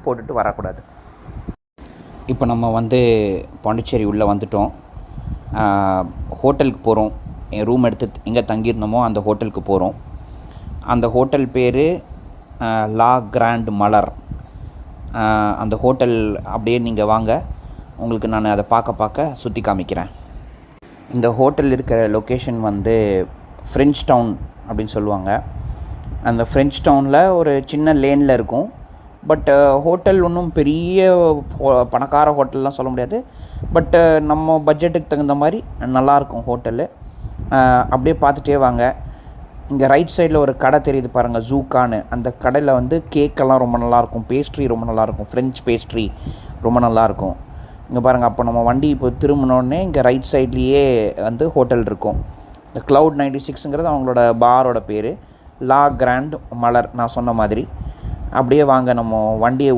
போட்டுட்டு வரக்கூடாது. இப்போ நம்ம பாண்டிச்சேரி உள்ளே வந்துட்டோம். ஹோட்டலுக்கு போகிறோம். ரூம் எடுத்து எங்கே தங்கியிருந்தோமோ அந்த ஹோட்டலுக்கு போகிறோம். அந்த ஹோட்டல் பேர் லா கிராண்ட் மலர். அந்த ஹோட்டல் அப்படியே நீங்கள் வாங்க, உங்களுக்கு நான் அதை பார்க்க சுற்றி காமிக்கிறேன். இந்த ஹோட்டல் இருக்கிற லொக்கேஷன் ஃப்ரெஞ்ச் டவுன் அப்படின்னு சொல்லுவாங்க. அந்த ஃப்ரெஞ்ச் டவுனில் ஒரு சின்ன லேனில் இருக்கும். பட் ஹோட்டல் ஒன்றும் பெரிய பணக்கார ஹோட்டல்லாம் சொல்ல முடியாது. பட் நம்ம பட்ஜெட்டுக்கு தகுந்த மாதிரி நல்லாயிருக்கும் ஹோட்டலு. அப்படியே பார்த்துட்டே வாங்க. இங்கே ரைட் சைடில் ஒரு கடை தெரியுது பாருங்கள், ஜூக்கான்னு. அந்த கடையில் கேக்கெல்லாம் ரொம்ப நல்லாயிருக்கும், பேஸ்ட்ரி ரொம்ப நல்லாயிருக்கும், ஃப்ரெஞ்ச் பேஸ்ட்ரி ரொம்ப நல்லாயிருக்கும். இங்கே பாருங்கள், அப்போ நம்ம வண்டி இப்போ திரும்பினோடனே இங்கே ரைட் சைட்லேயே ஹோட்டல் இருக்கும். இந்த Cloud 96ங்கிறது அவங்களோட பாரோட பேர். லா கிராண்ட் மலர் நான் சொன்ன மாதிரி. அப்படியே வாங்க, நம்ம வண்டியை